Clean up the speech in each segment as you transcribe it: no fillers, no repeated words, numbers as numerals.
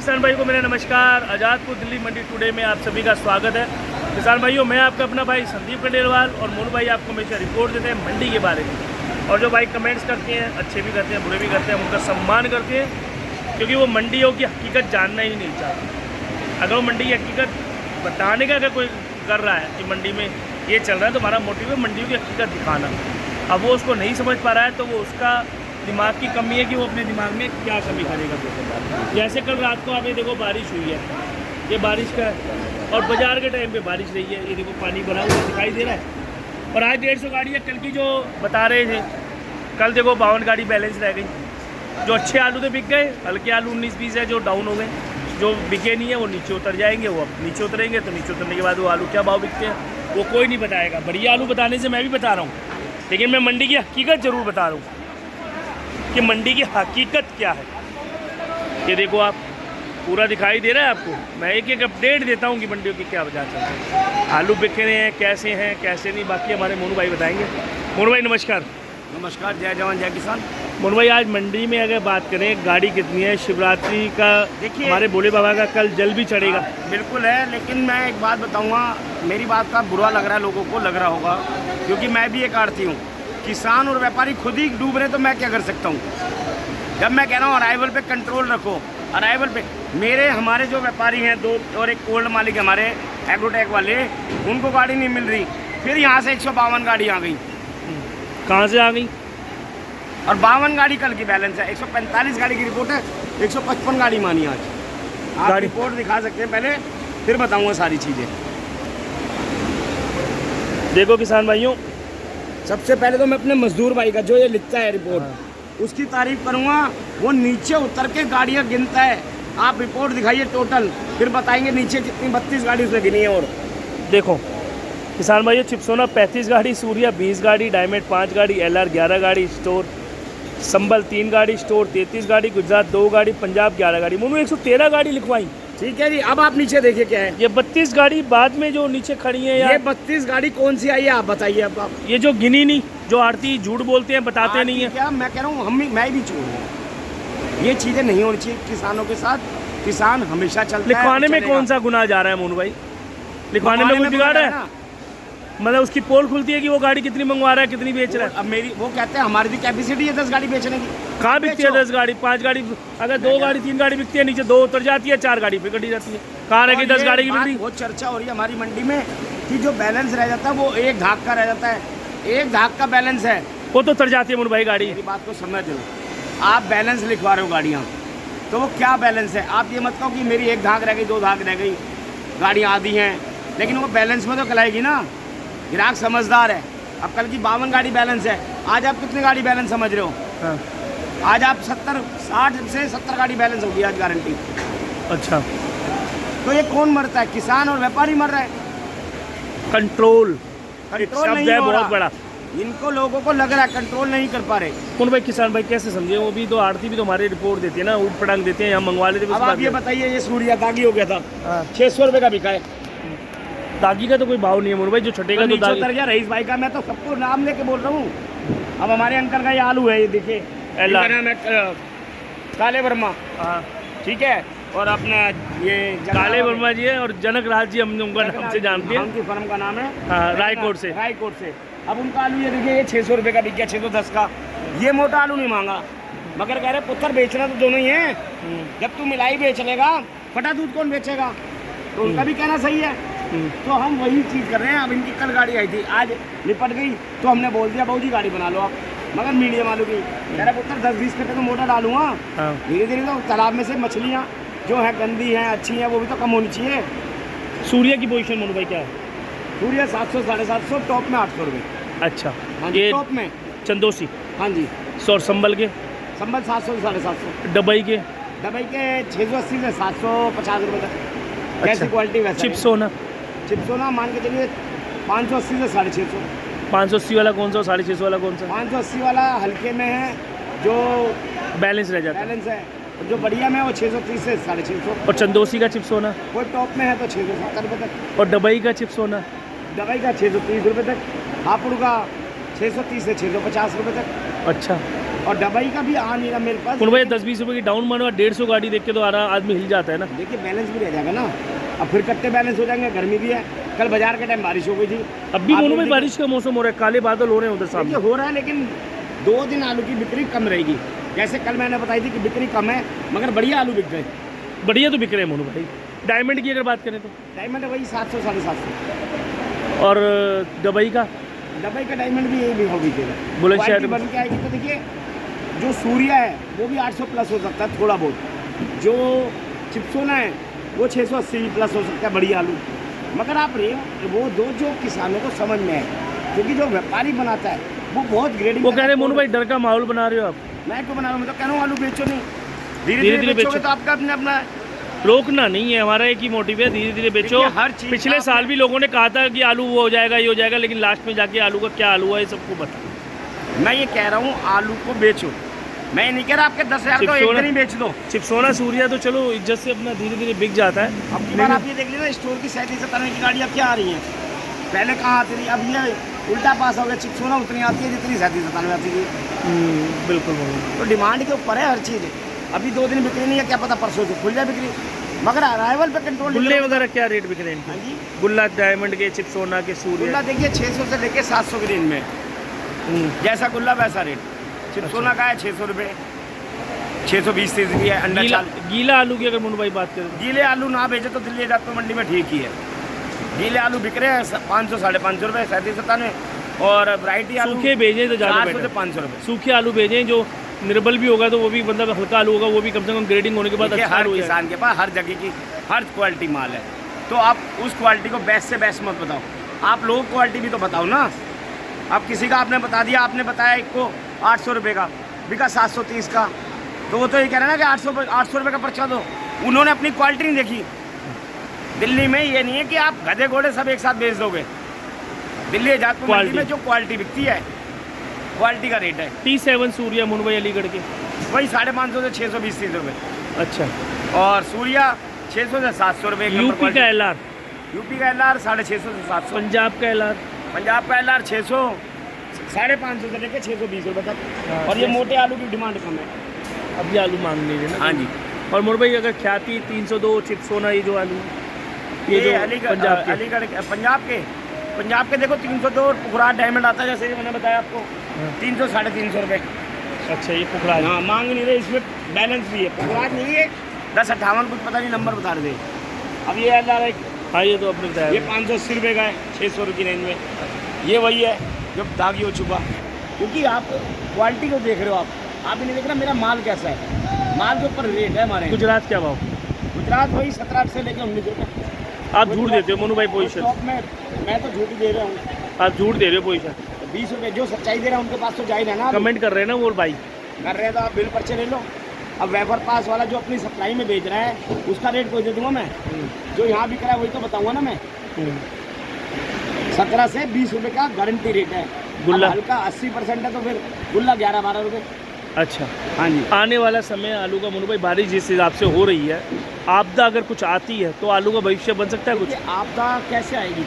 किसान भाई को मेरा नमस्कार। आज़ादपुर दिल्ली मंडी टुडे में आप सभी का स्वागत है। किसान भाइयों, मैं आपका अपना भाई संदीप खंडेलवाल और मोनू भाई आपको हमेशा रिपोर्ट देते हैं मंडी के बारे में। और जो भाई कमेंट्स करते हैं, अच्छे भी करते हैं, बुरे भी करते हैं, उनका सम्मान करते हैं, क्योंकि वो मंडियों की हकीकत जानना ही नहीं चाहते। अगर वो मंडी की हकीकत बताने का अगर कोई कर रहा है कि मंडी में ये चल रहा है, तो हमारा मोटिव है मंडियों की हकीकत दिखाना। अब वो उसको नहीं समझ पा रहा है तो वो उसका दिमाग की कमी है कि वो अपने दिमाग में क्या कमी करेगा। जैसे कल रात को आप ये देखो बारिश हुई है, ये बारिश का है और बाज़ार के टाइम पे बारिश रही है। ये देखो पानी भरा हुआ दिखाई दे रहा है। और आज 150 गाड़ी है। कल की जो बता रहे थे, कल देखो 52 गाड़ी बैलेंस रह गई। जो अच्छे आलू तो बिक गए, हल्के आलू 19-20 है जो डाउन हो गए। जो बिके नहीं है वो नीचे उतर जाएंगे। वो अब नीचे उतरेंगे तो नीचे उतरने के बाद वो आलू क्या भाव बिकते हैं वो कोई नहीं बताएगा। बढ़िया आलू बताने से मैं भी बता रहा हूँ, लेकिन मैं मंडी की हकीकत ज़रूर बता रहा हूँ कि मंडी की हकीकत क्या है। ये देखो आप, पूरा दिखाई दे रहा है आपको। मैं एक एक अपडेट देता हूँ कि मंडियों की क्या वजह चल रही है, आलू बिक रहे हैं, कैसे नहीं। बाकी हमारे मोनू भाई बताएंगे। मोनू भाई नमस्कार। नमस्कार, जय जवान जय किसान। मोनू भाई, आज मंडी में अगर बात करें, गाड़ी कितनी है? शिवरात्रि का देखिए, हमारे भोले बाबा का कल जल भी चढ़ेगा। बिल्कुल है, लेकिन मैं एक बात बताऊंगा, मेरी बात का बुरा लग रहा है, लोगों को लग रहा होगा, क्योंकि मैं भी एक आढ़ती हूँ। किसान और व्यापारी खुद ही डूब रहे, तो मैं क्या कर सकता हूँ। जब मैं कह रहा हूँ अराइवल पे कंट्रोल रखो, अराइवल पे हमारे जो व्यापारी हैं, दो और एक कोल्ड मालिक हमारे एग्रोटेक वाले, उनको गाड़ी नहीं मिल रही। फिर यहाँ से 152 गाड़ी आ गई। कहाँ से आ गई? और 52 गाड़ी कल की बैलेंस है। 145 गाड़ी की रिपोर्ट है, 155 गाड़ी मानी आज। आप गाड़ी रिपोर्ट दिखा सकते हैं पहले, फिर बताऊंगा सारी चीज़ें। देखो किसान भाइयों, सबसे पहले तो मैं अपने मजदूर भाई का जो ये लिखता है रिपोर्ट, उसकी तारीफ करूंगा। वो नीचे उतर के गाड़ियाँ गिनता है। आप रिपोर्ट दिखाइए टोटल, फिर बताएंगे नीचे कितनी 32 गाड़ी उसने गिनी है। और देखो किसान भाइयों, चिपसोना 35 गाड़ी, सूर्या 20 गाड़ी, डायमंड 5 गाड़ी, LR 11 गाड़ी, स्टोर संबल 3 गाड़ी, स्टोर 33 गाड़ी, गुजरात 2 गाड़ी, पंजाब 11 गाड़ी। मुझे 113 गाड़ी लिखवाई। ठीक है जी, अब आप नीचे देखिए क्या है। ये 32 गाड़ी बाद में जो नीचे खड़ी है यार, ये 32 गाड़ी कौन सी आई है आप बताइए। अब आप ये जो गिनी नहीं, जो आरती झूठ बोलते हैं, बताते नहीं है। क्या मैं कह रहा हूँ, मैं भी छोड़, ये चीज़ें नहीं होनी चाहिए किसानों के साथ। किसान हमेशा चलता है। लिखवाने में कौन सा गुनाह जा रहा है मोनू भाई? लिखवाने में कोई बिगाड़ है? मतलब उसकी पोल खुलती है कि वो गाड़ी कितनी मंगवा रहा है, कितनी बेच रहा है। अब मेरी वो कहते हैं हमारी भी कैपेसिटी है 10 गाड़ी बेचने की। कहाँ बिकती है 10 गाड़ी? 5 गाड़ी, अगर 2 गाड़ी 3 गाड़ी बिकती है, नीचे 2 उतर जाती है, 4 गाड़ी फिर कटी जाती है। कहाँ रह गई 10 गाड़ी की बिक्री? वो चर्चा हो रही है हमारी मंडी में कि जो बैलेंस रह जाता है वो एक धाक का रह जाता है। एक धाक का बैलेंस है, वो तो उतर जाती है मोनू भाई गाड़ी। मेरी बात को समझ लो। आप बैलेंस लिखवा रहे हो गाड़ियाँ, तो वो क्या बैलेंस है? आप ये मत कहो कि मेरी एक धाक रह गई, 2 धाक रह गई, गाड़ियाँ आधी हैं, लेकिन वो बैलेंस में तो कलाएगी ना। ग्राहक समझदार है। अब कल की 52 गाड़ी बैलेंस है, आज आप कितनी गाड़ी बैलेंस समझ रहे हो? हाँ। आज आप 60 से 70 गाड़ी बैलेंस होगी आज, गारंटी। अच्छा, तो ये कौन मरता है? किसान और व्यापारी मर रहा है। कंट्रोल कंट्रोल नहीं है हो बहुत रहा। बड़ा। इनको लोगों को लग रहा है कंट्रोल नहीं कर पा रहे। कौन भाई किसान भाई कैसे समझे? वो भी तो आरती भी तो हमारी रिपोर्ट देती है ना, ऊट पटांग देते हैं, यहाँ मंगवा लेते हैं। अब आप ये बताइए, ये सूर्या दागी हो गया था, 600 रुपये का बिका है। दागी का तो कोई भाव नहीं है मोनू भाई, जो छठेगा तो दागी। उतर गया रईस भाई का, मैं तो सबको नाम लेके बोल रहा हूँ। अब हमारे अंकल का ये आलू है, ये देखिए, काले वर्मा। हाँ ठीक है, और अपना ये काले वर्मा जी है और जनक राज जी, हम उनका नाम से जानते हैं। उनकी फर्म का नाम है रायकोट से। रायकोट से। अब उनका आलू ये देखिए, ये 600 रुपये का बिक गया, 610 का। ये मोटा आलू नहीं मांगा, मगर कह रहे पुत्र बेचना तो दोनों ही है। जब तू मिलाई बेच लेगा, फटा दूध कौन बेचेगा? तो उनका भी कहना सही है। तो हम वही चीज़ कर रहे हैं। अब इनकी कल गाड़ी आई थी, आज निपट गई, तो हमने बोल दिया बाबू जी गाड़ी बना लो आप, मगर मीडियम आलू की। कह रहे पुत्र 10-20 कट्टे तो मोटा डालूंगा। धीरे धीरे तो तालाब में से मछलियाँ जो हैं गंदी हैं, अच्छी हैं, वो भी तो कम होनी चाहिए। सूर्य की पोजीशन मोनू भाई क्या है? सूर्य 700 750, टॉप में 800 रुपये। अच्छा, हाँ ये टॉप में चंदोसी। हाँ जी। और संबल के? संबल 700 से 750। डबई के? डबई के 680 से 750 रुपये तक। कैसी क्वालिटी वैसा। चिप्सोना? चिप्सोना मान के चलिए 580 से 650। 580 वाला कौन सा और 650 वाला कौन सा? 580 वाला हल्के में है, जो बैलेंस रह जाता है। बैलेंस है, और जो बढ़िया में है वो 630 से 650। और चंदोसी का चिप्सोना? वो टॉप में है तो 670 रुपये तक। और डबई का चिप्सोना? डबई का 630 रुपये तक। हापुड़ का 630 से 650 रुपये तक। अच्छा। और दवाई का भी आ नहीं रहा मेरे पास। मोनू भाई 10-20 रुपये की डाउन मानो, 150 गाड़ी देख के तो आ रहा आदमी हिल जाता है ना। देखिए बैलेंस भी रह जाएगा ना, अब फिर कट्टे बैलेंस हो जाएंगे। गर्मी भी है, कल बाजार के टाइम बारिश हो गई थी। अब भी मोनू भाई बारिश का मौसम हो रहा है, काले बादल हो रहे हैं उधर सामने। हो रहा है, लेकिन 2 दिन आलू की बिक्री कम रहेगी। जैसे कल मैंने बताई थी कि बिक्री कम है, मगर बढ़िया आलू बिक गए। बढ़िया तो बिक रहे हैं मोनू भाई। डायमंड की अगर बात करें तो डायमंड वही 700-750। और दुबई का डायमंड भी यही हो भी बुलंदशहर बन के आएगी। तो देखिए जो सूर्या है वो भी 800 प्लस हो सकता है थोड़ा बहुत। जो चिप्सोना है वो 680 प्लस हो सकता है बढ़िया आलू। मगर आप वो दो जो किसानों को समझ में है, क्योंकि जो व्यापारी बनाता है वो बहुत ग्रेडिंग। वो कह रहे हैं मोनू भाई डर का माहौल बना रहे हो आप। मैं क्यों बना रहा हूँ? मैं तो कह रहा हूँ आलू बेचो नहीं, धीरे धीरे बेचोगे तो आपका अपना है। रोकना नहीं है, हमारा एक ही मोटिव है, धीरे धीरे बेचो। हर चीज पिछले साल भी लोगों ने कहा था कि आलू वो हो जाएगा, ये हो जाएगा, लेकिन लास्ट में जाके आलू का क्या आलू है ये सबको पता। मैं ये कह रहा हूँ आलू को बेचो, मैं ये नहीं कह रहा आपके 10,000 तो एक दिन ही बेच दो। चिप्सोना सूर्या तो चलो इज्जत से अपना धीरे धीरे बिक जाता है। अब की बार आप ये देख लीजिए स्टोर की 37-57 की गाड़ियाँ क्या आ रही हैं, पहले कहाँ आती थी, अब ये उल्टा पास हो गया। चिप्सोना उतनी आती है जितनी 37-57 आती थी। बिल्कुल तो डिमांड के ऊपर है हर चीज़। अभी 2 दिन बिक्री नहीं है, क्या पता परसों से खुल जाए बिक्री, मगर अराइवल पे कंट्रोल। गुल्ले वगैरह क्या रेट बिक रहे हैं? हाँ जी, गुल्ला डायमंड के, चिप्सोना के, सूर्या। गुल्ला देखिए 600 से लेके 700 की रेंज में, जैसा गुल्ला वैसा रेट। चिप्सोना का है 600 रुपये, 620 भी है। अंडा चाल गीला आलू की अगर मोनू भाई बात करें, गीले आलू ना बेचे तो दिल्ली जात मंडी में ठीक ही है। गीले आलू बिक रहे हैं 500-550 रुपये, 37-57। और वैरायटी आलू सूखे भेजें तो ज़्यादा 400 से 500 रुपये। सूखे आलू भेजें जो निर्बल भी होगा, तो वो भी मतलब हल्का आलू होगा, वो भी कम से कम ग्रेडिंग होने के बाद अच्छा हर हो जाएगा। किसान के पास हर जगह की हर क्वालिटी माल है, तो आप उस क्वालिटी को बेस्ट से बेस्ट मत बताओ, आप लोग क्वालिटी भी तो बताओ ना। अब किसी का आपने बता दिया, आपने बताया एक को 800 रुपये का बिका 730 का, तो वो तो ये कह रहे हैं ना कि 800 रुपये का पर्चा दो। उन्होंने अपनी क्वालिटी नहीं देखी। दिल्ली में ये नहीं है कि आप गधे घोड़े सब एक साथ बेच दोगे। दिल्ली जातपुर मंडी में जो क्वालिटी बिकती है, क्वालिटी का रेट है। T7 सूर्या मोनू भाई अलीगढ़ के वही 550 से 620 रुपये। अच्छा, और सूर्या 600 से 700 रुपये। यूपी का LR, यूपी का LR 650 से 700। पंजाब का LR, पंजाब का LR 600, 550 से लेकर 620 रुपये तक। और ये मोटे आलू की डिमांड कम है, अब ये आलू मांग नहीं रहे ना। हाँ जी। और मोनू भाई अगर ख्याति 302 चिप्सोना, ये जो आलू, ये जो अलीगढ़ पंजाब के देखो 302। और पुखराज डायमंड आता है, जैसे मैंने बताया आपको 300-350 रुपये। अच्छा, ये पुखराज। हाँ, मांग नहीं रहे, इसमें बैलेंस भी है। पुखराज नहीं है 1058 कुछ पता नहीं नंबर बता रहे थे। अब ये LR है, हाँ ये तो अपने बताया, ये 580 रुपये का है, 600 रुपये की रेंज में। ये वही है जो दागी हो चुका, क्योंकि आप क्वालिटी को देख रहे हो। आप ही नहीं देख रहा मेरा माल कैसा है, माल के ऊपर रेट है हमारे। गुजरात क्या भाव? गुजरात वही 17 से लेकर 19 रुपये। आप झूठ देते हो मोनू भाई पोजीशन, मैं तो झूठ दे रहा हूँ। आप झूठ दे रहे हो पोजीशन। 20 रुपये जो सच्चाई दे रहा है उनके पास तो जाहिर है ना। कमेंट कर रहे हैं ना वो भाई, कर रहे हैं तो आप बिल पर्चे ले लो। अब वेफर पास वाला जो अपनी सप्लाई में बेच रहा है उसका रेट कोई दे दूंगा मैं, जो यहाँ बिक रहा है वही तो बताऊंगा ना मैं। 17 से 20 रुपये का गारंटी रेट है। गुल्ला हल्का 80% है तो फिर गुल्ला 11-12 रुपये। अच्छा, हाँ जी। आने वाला समय आलू का मोनू भाई, बारिश जिस हिसाब से हो रही है, आपदा अगर कुछ आती है तो आलू का भविष्य बन सकता है कुछ? आपदा कैसे आएगी?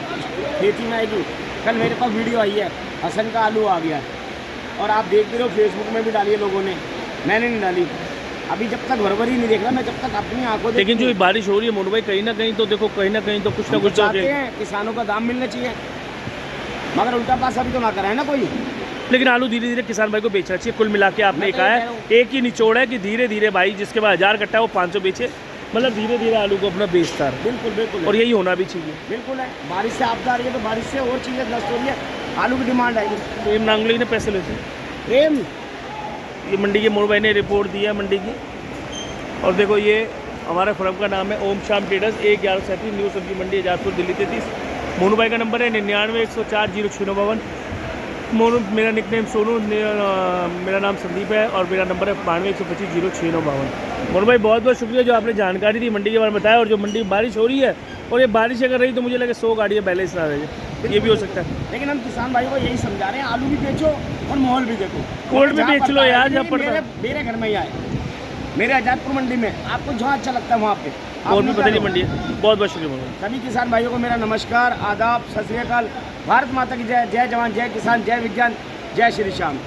खेती में आएगी। कल मेरे पास वीडियो आई है, हसन का आलू आ गया, और आप देख भी रहे हो फेसबुक में भी डाली है लोगों ने, मैंने नहीं डाली। अभी जब तक भरभरी नहीं देख रहा मैं, जब तक अपनी आंखों। लेकिन जो बारिश हो रही है मोनू भाई, कहीं ना कहीं तो देखो, कहीं ना कहीं तो कुछ ना कुछ चाहते हैं किसानों का दाम मिलना चाहिए, मगर उल्टा पास अभी तो ना करा है ना कोई। लेकिन आलू धीरे धीरे किसान भाई को बेचना चाहिए। कुल मिला के आपने कहा है, एक ही निचोड़ है कि धीरे धीरे भाई जिसके पास 1000 कट्टा है वो 500 बेचे, मतलब धीरे धीरे आलू को अपना बेचता है। बिल्कुल बिल्कुल, और यही होना भी चाहिए। बिल्कुल है। बारिश से आपदा आ रही है तो बारिश से और चीज़ें नष्ट हो रही है, आलू की डिमांड आएगी। प्रेम नांगले ने पैसे लेते प्रेम, ये मंडी के मोनू भाई ने रिपोर्ट दी है मंडी की। और देखो ये हमारा फर्म का नाम है ओम शाम ट्रेडर्स, 1137 न्यू सब्जी मंडी आजादपुर दिल्ली 33। मोनू भाई का नंबर है 99-104-0652। मोनू, मेरा निकनेम सोनू, मेरा नाम संदीप है, और मेरा नंबर है 92-125-0652। मोनू भाई बहुत बहुत शुक्रिया जो आपने जानकारी दी मंडी के बारे में बताया। और जो मंडी में बारिश हो रही है, और ये बारिश अगर रही तो मुझे लगे 100 गाड़ियाँ बैलेंस ना रहे, ये भी हो सकता है। लेकिन हम किसान भाई को यही समझा रहे हैं, आलू भी बेचो और माहौल भी देखो। कोल्ड में बेच लो यार, जब पड़ता है। मेरे घर में ही आए, मेरे आजादपुर मंडी में, आपको जहाँ अच्छा लगता है वहाँ पे। और भी बदली मंडी है। बहुत बहुत शुक्रिया मोनू। सभी किसान भाइयों को मेरा नमस्कार, आदाब, सत श्री अकाल। भारत माता की जय। जय जवान, जय किसान, जय विज्ञान, जय श्री श्याम।